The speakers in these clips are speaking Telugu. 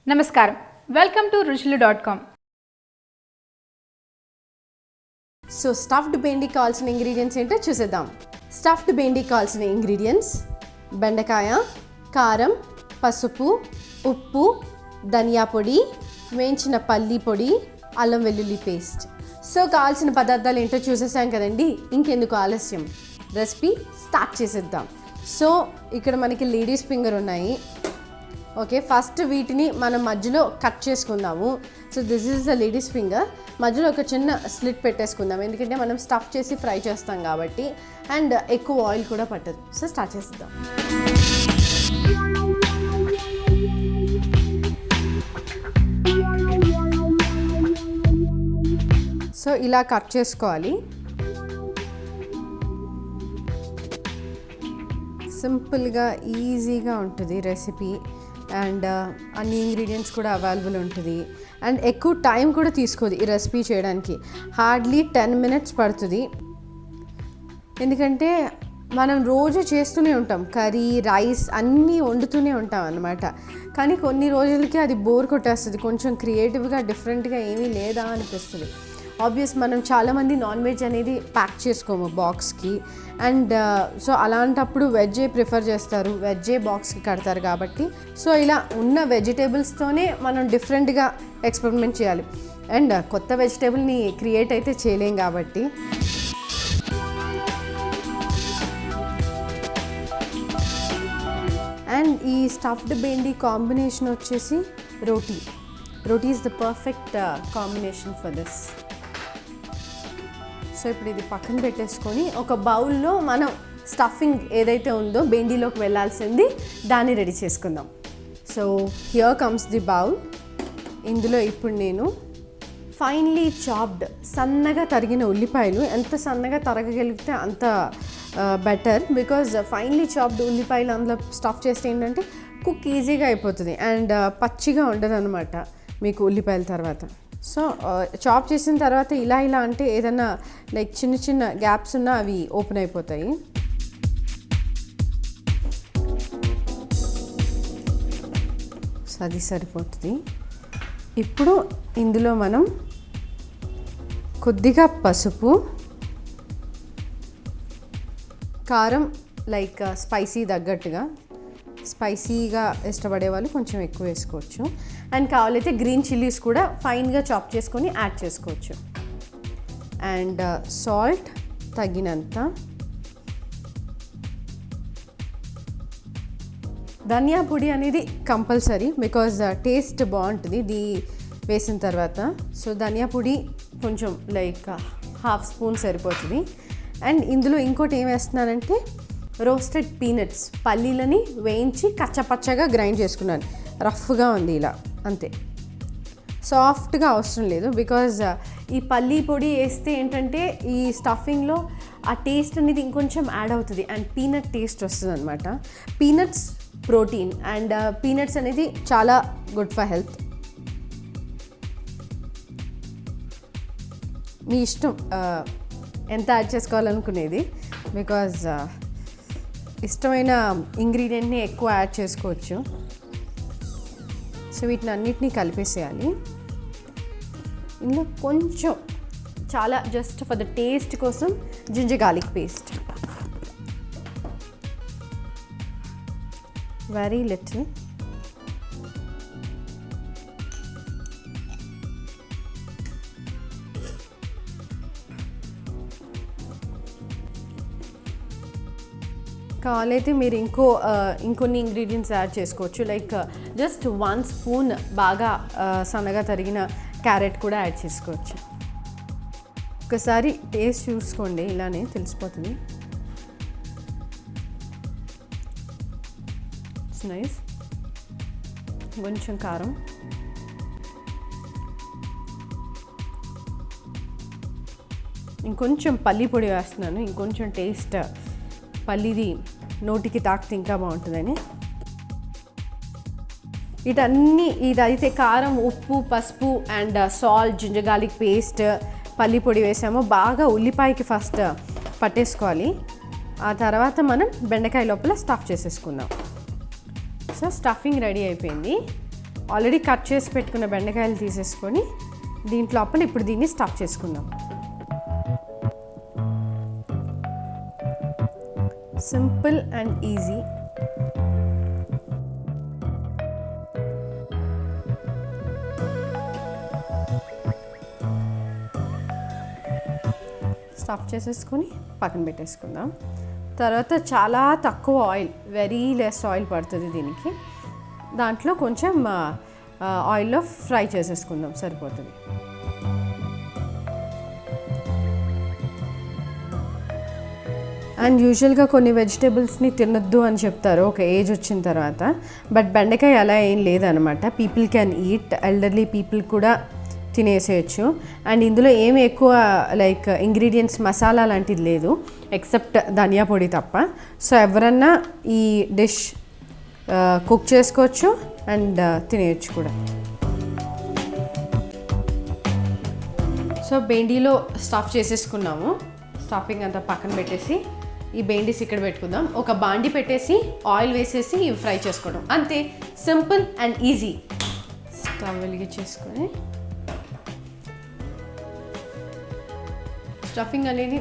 నమస్కారం, welcome to ruchilu.com. So stuffed bendi కావాల్సిన ఇంగ్రీడియంట్స్ ఏంటో చూసేద్దాం. స్టఫ్డ్ బెండి కావాల్సిన ఇంగ్రీడియంట్స్: బెండకాయ, కారం, పసుపు, ఉప్పు, ధనియా పొడి, వేయించిన పల్లి పొడి, అల్లం వెల్లుల్లి పేస్ట్. సో కావాల్సిన పదార్థాలు ఏంటో చూసేసాం కదండి, ఇంకెందుకు ఆలస్యం, రెసిపీ స్టార్ట్ చేసేద్దాం. సో ఇక్కడ మనకి లేడీస్ ఫింగర్ ఉన్నాయి. ఓకే, ఫస్ట్ వీటిని మనం మధ్యలో కట్ చేసుకుందాము. So this is the ladies finger. మధ్యలో ఒక చిన్న స్లిట్ పెట్టేసుకుందాం, ఎందుకంటే మనం స్టఫ్ చేసి ఫ్రై చేస్తాం కాబట్టి, అండ్ ఎక్కువ ఆయిల్ కూడా పట్టదు. సో స్టార్ట్ చేసేద్దాం. సో ఇలా కట్ చేసుకోవాలి. సింపుల్గా ఈజీగా ఉంటుంది రెసిపీ, అండ్ అన్ని ఇంగ్రీడియంట్స్ కూడా అవైలబుల్ ఉంటుంది, అండ్ ఎక్కువ టైం కూడా తీసుకోదు ఈ రెసిపీ చేయడానికి. హార్డ్లీ 10 minutes పడుతుంది, ఎందుకంటే మనం రోజు చేస్తూనే ఉంటాం, కర్రీ, రైస్ అన్నీ వండుతూనే ఉంటాం అన్నమాట. కానీ కొన్ని రోజులకి అది బోర్ కొట్టేస్తుంది, కొంచెం క్రియేటివ్గా డిఫరెంట్గా ఏమీ లేదా అనిపిస్తుంది. ఆబ్వియస్ మనం చాలామంది నాన్ వెజ్ అనేది ప్యాక్ చేసుకోము బాక్స్కి, అండ్ సో అలాంటప్పుడు వెజ్జే ప్రిఫర్ చేస్తారు, వెజ్జే బాక్స్కి కడతారు కాబట్టి. సో ఇలా ఉన్న వెజిటేబుల్స్తోనే మనం డిఫరెంట్గా ఎక్స్పెరిమెంట్ చేయాలి, అండ్ కొత్త వెజిటేబుల్ని క్రియేట్ అయితే చేయలేం కాబట్టి. అండ్ ఈ స్టఫ్డ్ బెండి కాంబినేషన్ వచ్చేసి roti. Roti is the perfect combination for this. So ఇప్పుడు ఇది పక్కన పెట్టేసుకొని ఒక బౌల్లో మనం స్టఫింగ్ ఏదైతే ఉందో బెండిలోకి వెళ్ళాల్సింది దాన్ని రెడీ చేసుకుందాం. So here comes the bowl. ఇందులో ఇప్పుడు నేను ఫైన్లీ చాప్డ్, సన్నగా తరిగిన ఉల్లిపాయలు, ఎంత సన్నగా తరగగలిగితే అంత బెటర్, బికాజ్ ఫైన్లీ చాప్డ్ ఉల్లిపాయలు అందులో స్టఫ్ చేస్తే ఏంటంటే కుక్ ఈజీగా అయిపోతుంది, అండ్ పచ్చిగా ఉండదు అనమాట మీకు ఉల్లిపాయల తర్వాత. సో చాప్ చేసిన తర్వాత ఇలా అంటే ఏదైనా లైక్ చిన్న చిన్న గ్యాప్స్ ఉన్నా అవి ఓపెన్ అయిపోతాయి. సో అది సరిపోతుంది. ఇప్పుడు ఇందులో మనం కొద్దిగా పసుపు, కారం, లైక్ స్పైసీ తగ్గట్టుగా, స్పైసీగా ఇష్టపడే వాళ్ళు కొంచెం ఎక్కువ వేసుకోవచ్చు, అండ్ కావాలైతే గ్రీన్ చిల్లీస్ కూడా ఫైన్గా చాప్ చేసుకొని యాడ్ చేసుకోవచ్చు, అండ్ సాల్ట్ తగినంత, ధనియా పొడి అనేది కంపల్సరీ బికాజ్ టేస్ట్ బాగుంటుంది ఇది వేసిన తర్వాత. సో ధనియా పొడి కొంచెం లైక్ 1/2 స్పూన్ సరిపోతుంది. అండ్ ఇందులో ఇంకోటి ఏం వేస్తున్నానంటే రోస్టెడ్ పీనట్స్, పల్లీలని వేయించి కచ్చపచ్చగా గ్రైండ్ చేసుకున్నాను. రఫ్గా ఉంది ఇలా, అంతే, సాఫ్ట్గా అవసరం లేదు, బికాజ్ ఈ పల్లీ పొడి వేస్తే ఏంటంటే ఈ స్టఫింగ్లో ఆ టేస్ట్ అనేది ఇంకొంచెం యాడ్ అవుతుంది, అండ్ పీనట్ టేస్ట్ వస్తుంది అనమాట. పీనట్స్ ప్రోటీన్, అండ్ పీనట్స్ అనేది చాలా గుడ్ ఫర్ హెల్త్. మీ ఇష్టం ఎంత యాడ్ చేసుకోవాలనుకునేది, బికాజ్ ఇష్టమైన ఇంగ్రీడియంట్ని ఎక్కువ యాడ్ చేసుకోవచ్చు. సో వీటిని అన్నిటినీ కలిపేసేయాలి. ఇందులో కొంచెం, చాలా జస్ట్ ఫర్ ద టేస్ట్ కోసం ginger garlic paste, very little. కావాలైతే మీరు ఇంకొన్ని ఇంగ్రీడియంట్స్ యాడ్ చేసుకోవచ్చు, లైక్ జస్ట్ 1 స్పూన్ బాగా సన్నగా తరిగిన క్యారెట్ కూడా యాడ్ చేసుకోవచ్చు. ఒకసారి టేస్ట్ చూసుకోండి, ఇలానే తెలిసిపోతుంది. It's nice. కొంచెం కారం, ఇంకొంచెం పల్లి పొడి వేస్తున్నాను, ఇంకొంచెం టేస్ట్ పల్లీది నోటికి తాకితే ఇంకా బాగుంటుందని. ఇదైతే కారం, ఉప్పు, పసుపు, and salt, ginger garlic paste, పల్లి పొడి వేసాము. బాగా ఉల్లిపాయకి ఫస్ట్ పట్టేసుకోవాలి, ఆ తర్వాత మనం బెండకాయ లోపల స్టఫ్ చేసేసుకుందాం. సో స్టఫింగ్ రెడీ అయిపోయింది. ఆల్రెడీ కట్ చేసి పెట్టుకున్న బెండకాయలు తీసేసుకొని దీంట్లో ఇప్పుడు దీన్ని స్టఫ్ చేసుకుందాం. Simple and easy. స్టఫ్ చేసేసుకొని పక్కన పెట్టేసుకుందాం. తర్వాత చాలా తక్కువ ఆయిల్, వెరీ లెస్ ఆయిల్ పడుతుంది దీనికి. దాంట్లో కొంచెం ఆయిల్లో ఫ్రై చేసేసుకుందాం, సరిపోతుంది. అండ్ యూజువల్గా కొన్ని వెజిటేబుల్స్ని తినొద్దు అని చెప్తారు ఒక ఏజ్ వచ్చిన తర్వాత, బట్ బెండకాయ అలా ఏం లేదనమాట. People can eat, elderly people కూడా తినేసేయచ్చు. అండ్ ఇందులో ఏమి ఎక్కువ లైక్ ఇంగ్రీడియంట్స్ మసాలా లాంటిది లేదు, ఎక్సెప్ట్ ధనియా పొడి తప్ప. సో ఎవరన్నా ఈ డిష్ కుక్ చేసుకోవచ్చు అండ్ తినేయచ్చు కూడా. సో బెండీలో స్టఫ్ చేసేసుకున్నాము. స్టఫింగ్ అంతా పక్కన పెట్టేసి ఈ బెండీస్ ఇక్కడ పెట్టుకుందాం. ఒక బాండి పెట్టేసి ఆయిల్ వేసేసి ఇవి ఫ్రై చేసుకోవడం, అంతే. Simple and easy. స్టవ్ వెలిగించేసుకొని స్టఫింగ్ అనేది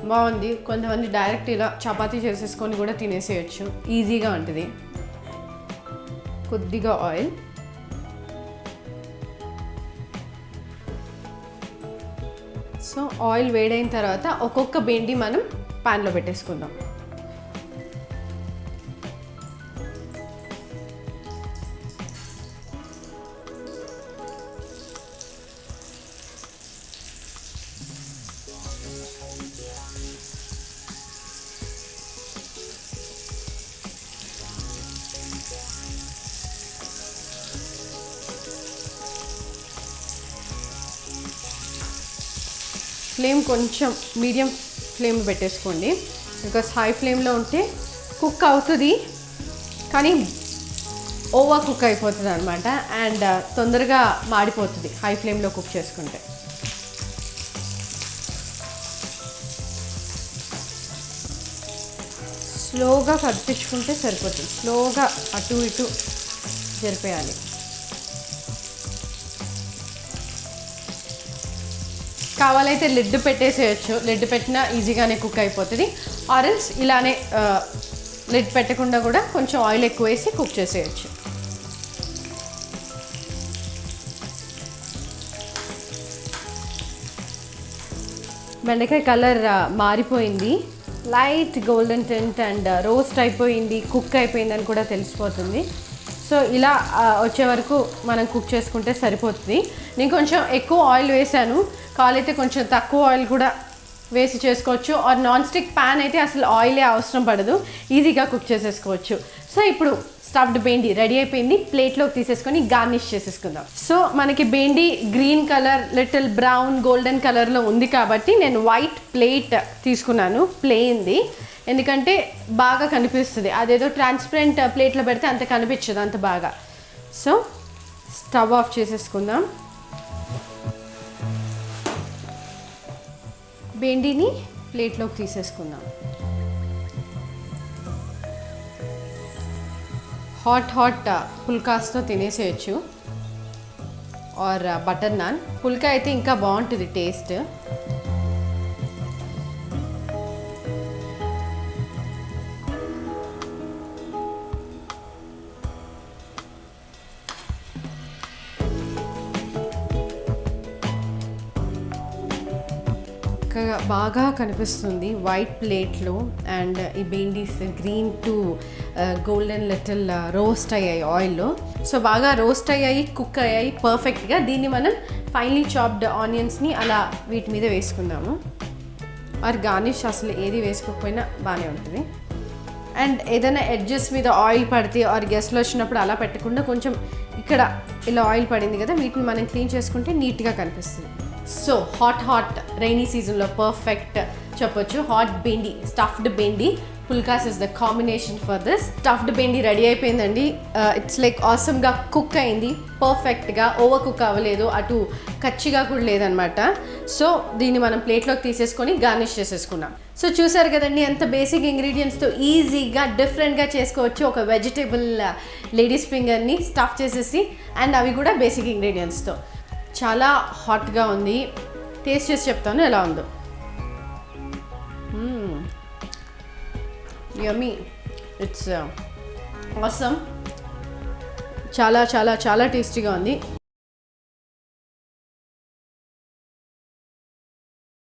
బాగుంది. కొంతమంది డైరెక్ట్ ఇలా చపాతీ చేసేసుకొని కూడా తినేసేయచ్చు, ఈజీగా ఉంటుంది. కొద్దిగా ఆయిల్, సో ఆయిల్ వేడైన తర్వాత ఒక్కొక్క బెండి మనం ప్యాన్లో పెట్టేసుకుందాం. ఫ్లేమ్ కొంచెం మీడియం ఫ్లేమ్ పెట్టేసుకోండి, బికాస్ హై ఫ్లేమ్లో ఉంటే కుక్ అవుతుంది కానీ ఓవర్ కుక్ అయిపోతుంది అనమాట. అండ్ తొందరగా మాడిపోతుంది హై ఫ్లేమ్లో కుక్ చేసుకుంటే. స్లోగా కదిపించుకుంటే సరిపోతుంది, స్లోగా అటు ఇటు జరిపేయాలి. కావాలైతే లిడ్ పెట్టేసేయచ్చు, లిడ్ పెట్టినా ఈజీగానే కుక్ అయిపోతుంది. ఆరెల్స్ ఇలానే లిడ్ పెట్టకుండా కూడా కొంచెం ఆయిల్ ఎక్కువ వేసి కుక్ చేసేయచ్చు. బెండకాయ కలర్ మారిపోయింది, light golden tint and roast అయిపోయింది, కుక్ అయిపోయిందని కూడా తెలిసిపోతుంది. సో ఇలా వచ్చే వరకు మనం కుక్ చేసుకుంటే సరిపోతుంది. నేను కొంచెం ఎక్కువ ఆయిల్ వేసాను, కావాలైతే కొంచెం తక్కువ ఆయిల్ కూడా వేసి చేసుకోవచ్చు. ఆర్ నాన్ స్టిక్ ప్యాన్ అయితే అసలు ఆయిలే అవసరం పడదు, ఈజీగా కుక్ చేసేసుకోవచ్చు. సో ఇప్పుడు స్టఫ్డ్ బెండి రెడీ అయిపోయింది, ప్లేట్లోకి తీసేసుకొని గార్నిష్ చేసేసుకుందాం. సో మనకి bendi green colour, little brown, golden కలర్లో ఉంది కాబట్టి నేను వైట్ ప్లేట్ తీసుకున్నాను, ప్లెయిన్ది. ఎందుకంటే బాగా కనిపిస్తుంది, అదేదో ట్రాన్స్పరెంట్ ప్లేట్లో పెడితే అంత కనిపించదు అంత బాగా. సో స్టవ్ ఆఫ్ చేసేసుకుందాం. బెండిని ప్లేట్లోకి తీసేసుకుందాం. హాట్ పుల్కాస్తో తినేసేయచ్చు, ఆర్ బటర్ నాన్. పుల్కా అయితే ఇంకా బాగుంటుంది టేస్ట్. బాగా కనిపిస్తుంది వైట్ ప్లేట్లో. అండ్ ఈ bendis green to golden little roast అయ్యాయి ఆయిల్లో. సో బాగా రోస్ట్ అయ్యాయి, కుక్ అయ్యాయి పర్ఫెక్ట్గా. దీన్ని మనం ఫైన్లీ చాప్డ్ ఆనియన్స్ని అలా వీటి మీద వేసుకుందాము. ఆర్ గార్నిష్ అసలు ఏది వేసుకోకపోయినా బాగానే ఉంటుంది. అండ్ ఏదైనా ఎడ్జెస్ మీద ఆయిల్ పడితే ఆర్ గెస్ట్లు వచ్చినప్పుడు అలా పెట్టకుండా కొంచెం ఇక్కడ ఇలా ఆయిల్ పడింది కదా, వీటిని మనం క్లీన్ చేసుకుంటే నీట్గా కనిపిస్తుంది. సో హాట్ రైనీ సీజన్లో పర్ఫెక్ట్ చెప్పొచ్చు. Hot bendi, stuffed bendi phulkas is the combination for this. Stuffed bendi ready అయిపోయిందండి. ఇట్స్ లైక్ ఆసమ్గా కుక్ అయింది, పర్ఫెక్ట్గా ఓవర్ కుక్ అవ్వలేదు, అటు కచ్చిగా కూడా లేదనమాట. సో దీన్ని మనం ప్లేట్లోకి తీసేసుకొని గార్నిష్ చేసేసుకున్నాం. సో చూసారు కదండి, ఎంత బేసిక్ ఇంగ్రీడియంట్స్తో ఈజీగా డిఫరెంట్గా చేసుకోవచ్చు ఒక వెజిటేబుల్ లేడీస్ ఫింగర్ని స్టఫ్ చేసేసి, అండ్ అవి కూడా బేసిక్ ఇంగ్రీడియంట్స్తో. చాలా హాట్గా ఉంది, టేస్ట్ చేసి చెప్తాను ఎలా ఉందో. యమ్మీ, ఇట్స్ ఆసమ్. చాలా చాలా చాలా టేస్టీగా ఉంది.